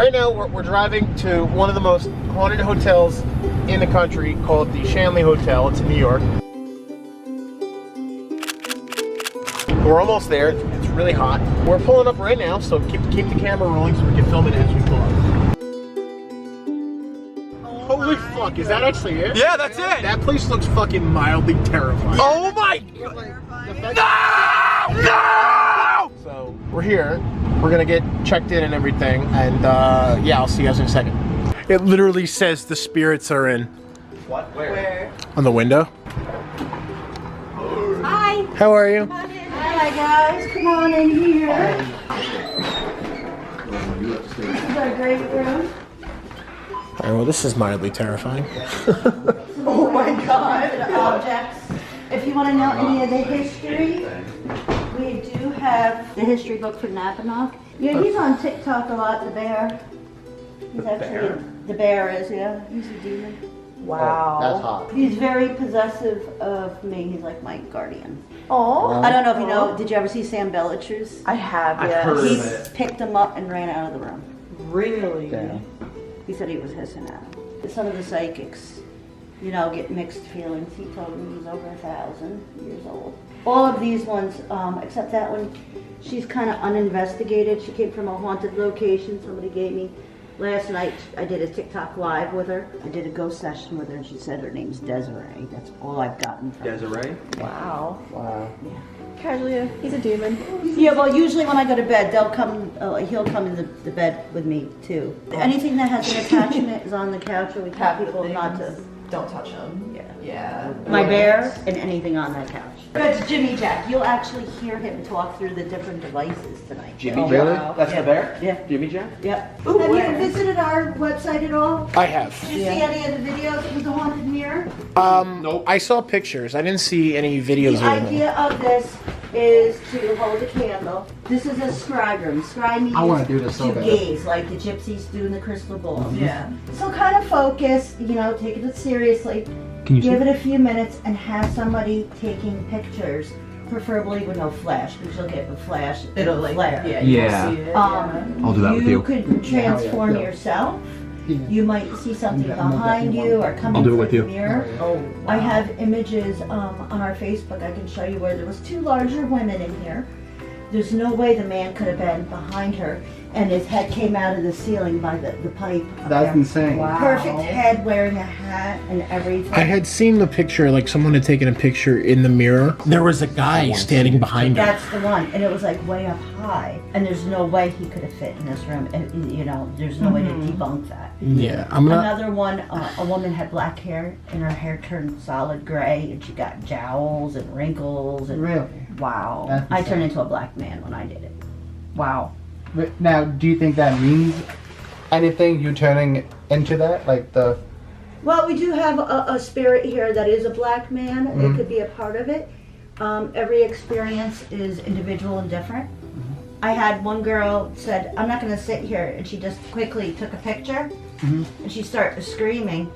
right now we're driving to one of the most haunted hotels in the country called the Shanley Hotel. It's in New York. We're almost there. It's really hot. We're pulling up right now, so keep the camera rolling so we can film it as we pull up. Holy fuck, is that actually it? Yeah, that's it. That place looks fucking mildly terrifying. Oh my god. No! So, we're here. We're gonna get checked in and everything, and yeah, I'll see you guys in a second. It literally says the spirits are in. What? Where? On the window. Hi. How are you? Hi guys, come on in here. This is our great room. Alright, well this is mildly terrifying. Oh my god. Objects. If you want to know any of the history, we do have the history book for Napanoch. Yeah, he's on TikTok a lot, the bear. He's actually, the bear is, yeah, he's a demon. Wow. That's hot. He's very possessive of me. He's like my guardian. Oh. I don't know if you know, did you ever see Sam Bellatrix? I have, yes. heard He of it. picked him up and ran out of the room. Really? Damn. He said he was hissing at him. Some of the psychics, you know, get mixed feelings. He told me he's over 1,000 years old. All of these ones, except that one, she's kind of uninvestigated. She came from a haunted location. Somebody gave me. Last night, I did a TikTok live with her. I did a ghost session with her, and she said her name's Desiree. That's all I've gotten from her. Desiree? Wow. Wow. Casually, he's a demon. Yeah, well, usually when I go to bed, they'll come. He'll come in the bed with me too. Anything that has an attachment is on the couch, or we tell people not to. Don't touch him. Yeah. Yeah. My bear and anything on that couch. That's Jimmy Jack. You'll actually hear him talk through the different devices tonight. Jimmy Oh, Jack? wow. That's the bear? Yeah. Jimmy Jack? Yep. Ooh, Have where? you visited our website at all? I have. Did you see any of the videos with the haunted mirror? Nope. I saw pictures. I didn't see any videos The of it. idea of this is to hold a candle. This is a scry room. Scry means I wanna do this so to bad. gaze, like the gypsies do in the crystal ball. Yeah. So kind of focus, you know, take it seriously. Can you Give see? it a few minutes and have somebody taking pictures, preferably with no flash, because you'll get a flash. It'll like, flare. yeah, Yeah. you'll see it. I'll do that with you. could transform Yeah. yourself. Yeah. You might see something I'm not behind that you one. or coming I'll do it through with the you. mirror. Oh, wow. I have images on our Facebook I can show you where there was two larger women in here. There's no way the man could have been behind her, and his head came out of the ceiling by the pipe. up That's there. insane. Wow. Perfect head, wearing a hat and everything. I had seen the picture, like someone had taken a picture in the mirror. There was a guy standing behind her. That's the one, and it was like way up high, and there's no way he could have fit in this room. And, you know, there's no way to debunk that. Yeah, I'm not. Another one, a woman had black hair, and her hair turned solid gray, and she got jowls and wrinkles. And Really? wow, That's I insane. turned into a black man when I did it. Wow. But now, do you think that means anything? You turning into that, like the? Well, we do have a spirit here that is a black man. It could be a part of it. Every experience is individual and different. I had one girl said, "I'm not going to sit here," and she just quickly took a picture, and she started screaming.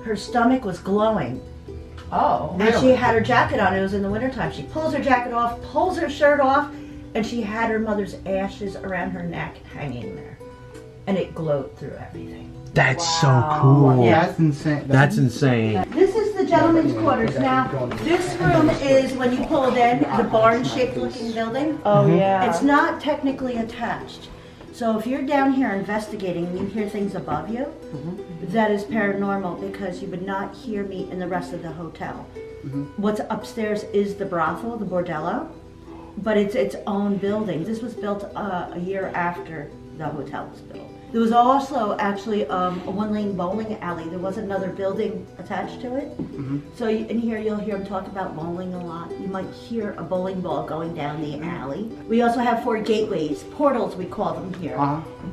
Her stomach was glowing. Oh. And she had her jacket on. It was in the wintertime. She pulls her jacket off, pulls her shirt off, and she had her mother's ashes around her neck hanging there. And it glowed through everything. That's Wow. so cool. Yeah. That's insane. That's insane. This is the gentleman's quarters. Now, this room is, when you pull it in, the barn-shaped looking building. Oh, yeah. It's not technically attached. So if you're down here investigating and you hear things above you, that is paranormal, because you would not hear me in the rest of the hotel. What's upstairs is the brothel, the bordello, but it's its own building. This was built a year after the hotel was built. There was also actually a one-lane bowling alley. There was another building attached to it. So in here you'll hear them talk about bowling a lot. You might hear a bowling ball going down the alley. We also have 4 gateways, portals we call them here.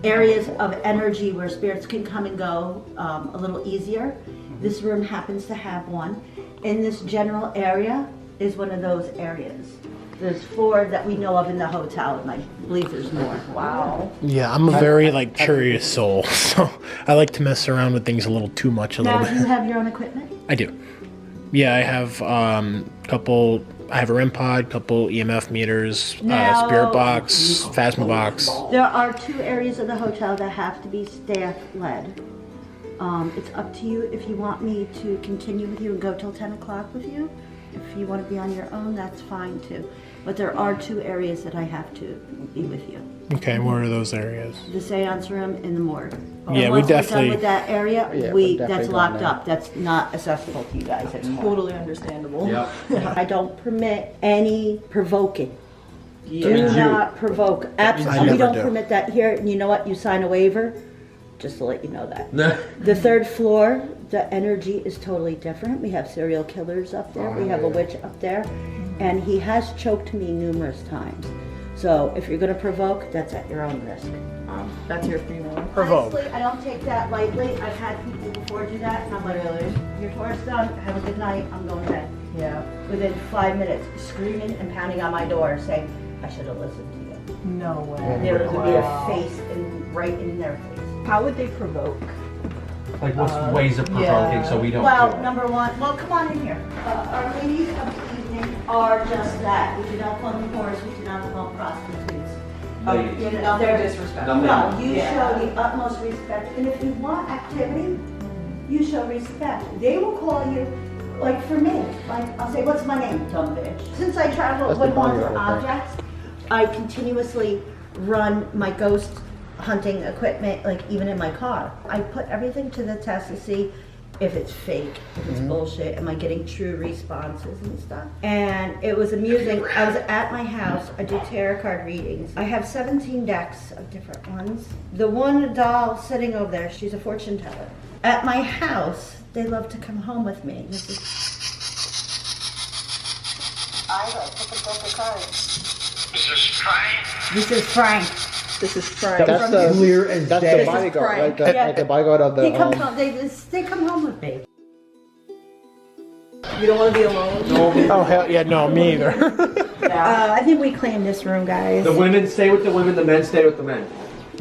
Areas of energy where spirits can come and go a little easier. This room happens to have one. In this general area is one of those areas. There's 4 that we know of in the hotel, and I believe there's more. Wow. Yeah, I'm a very like curious soul, so I like to mess around with things a little too much a Now, little do you bit. have your own equipment? I do. Yeah, I have a couple I have a REM pod, couple EMF meters, Now- spirit box, phasma box. There are 2 areas of the hotel that have to be staff-led. It's up to you if you want me to continue with you and go till 10 o'clock with you. If you want to be on your own, that's fine too. But there are 2 areas that I have to be with you. Okay, what are those areas? The seance room and the morgue. Yeah, And we once we're done definitely- with that area, Yeah, we're definitely that's going locked there. up. That's not accessible to you guys anymore. Totally understandable. Yep. I don't permit any provoking. Yeah. Do means you. not provoke. Absolutely, never we don't do. permit that here. And you know what? You sign a waiver, just to let you know that. The 3rd floor, the energy is totally different. We have serial killers up there. We have a witch up there. And he has choked me numerous times. So if you're going to provoke, that's at your own risk. That's your free will. Provoke. Honestly, I don't take that lightly. I've had people before do that, and I'm like, Really? your tour's done. Have a good night. I'm going to bed. Yeah. Within 5 minutes, screaming and pounding on my door, saying, I should have listened to you. No way. There would be a Wow. face right in their face. How would they provoke? Like what's ways of provoking so we don't Well, do it? number one, well, come on in here. Our ladies of the evening are just that. We do not call them whores, we do not call them prostitutes. Ladies. You know, they're disrespectful. No, you Yeah. show the utmost respect, and if you want activity, you show respect. They will call you, like for me, like I'll say, what's my name, dumb bitch? Since I travel That's with the body haunted right there. objects, I continuously run my ghost hunting equipment, like even in my car. I put everything to the test to see if it's fake, if it's bullshit, am I getting true responses and stuff. And it was amusing. I was at my house, I do tarot card readings. I have 17 decks of different ones. The one doll sitting over there, she's a fortune teller. At my house, they love to come home with me. This is I like to pick the cards. This is Frank. This is Frank. That's the Clear as That's day. the bodyguard, Frank. like the, Yeah. like the bodyguard of the. They come home. They come home with me. You don't want to be alone? Oh, hell yeah, no, me either. I think we cleaned this room, guys. The women stay with the women, the men stay with the men.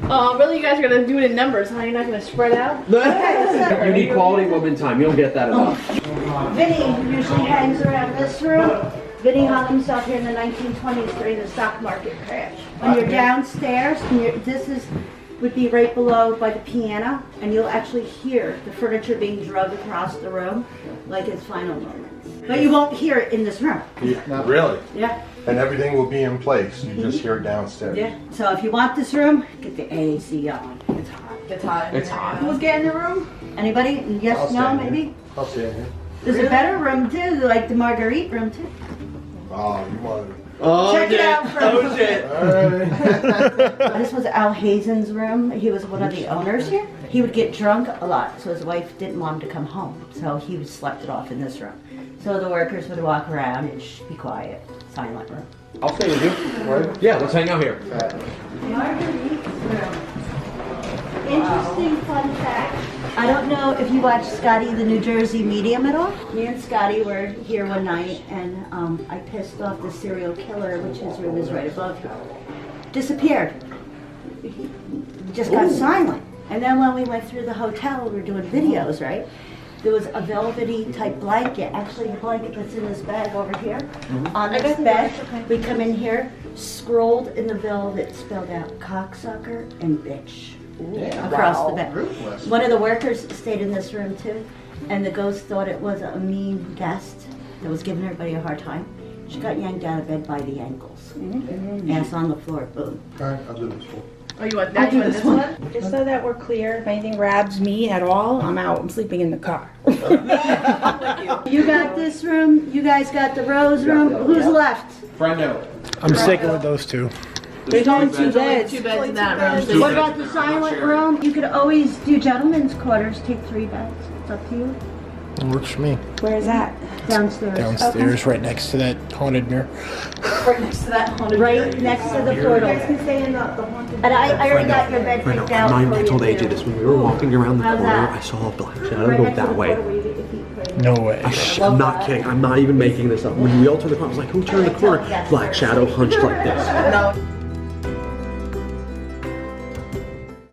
Really, you guys are gonna do it in numbers, huh? You're not gonna spread out? You need quality woman time. You don't get that enough. Vinny usually hangs around this room. Vinny hung himself here in the 1920s during the stock market crash. When you're downstairs, and would be right below by the piano, and you'll actually hear the furniture being drugged across the room, like its final moments. But you won't hear it in this room. Really? Yeah, And everything will be in place. You just hear it downstairs. yeah. So if you want this room, get the AC on. It's hot. It's hot. It's hot. Who's getting the room? Anybody? Yes, I'll no, stand here. maybe? I'll see it here. There's a better room too, like the Marguerite room too. Oh, you want Oh, Check it out Oh, first. shit. This was Al Hazen's room. He was one of the owners here. He would get drunk a lot, so his wife didn't want him to come home. So he would slept it off in this room. So the workers would walk around and be quiet, silent room. I'll stay with you. Yeah, let's hang out here. Marguerite's room. Interesting fun fact. I don't know if you watched Scotty the New Jersey Medium at all. Me and Scotty were here one night and I pissed off the serial killer, which his room is right above here. Disappeared. He just got silent. And then when we went through the hotel, we were doing videos, right? There was a velvety type blanket, actually the blanket that's in this bag over here. On this bed, we come in here, scrolled in the velvet, spelled out cocksucker and bitch. Across the bed. One of the workers stayed in this room too, and the ghost thought it was a mean guest that was giving everybody a hard time. She got yanked out of bed by the ankles. Ass on the floor, boom. Alright, I'll do this one. Oh, you want that? You want this one? Just so that we're clear, if anything grabs me at all, I'm out. I'm sleeping in the car. You got this room, you guys got the Rose room. Who's left? Friendo. I'm sticking with those 2. There's only 2 beds. 2 beds in that room. So What about the silent room? You could always do gentlemen's quarters, take 3 beds. It's up to you. It works for me. Where is that? Downstairs. Downstairs, right next to that haunted mirror. right next to that haunted Right next to the portal. can stay in the haunted. And I already got your bed picked out. I for you, told AJ too. this when we were walking around the How's corner. that? I saw a black Right shadow go next to that the way. portal where you get your feet planted. No way. I'm not kidding. I'm not even making this up. When we all turned the corner, I was like, who turned the corner? Black shadow hunched like this. No.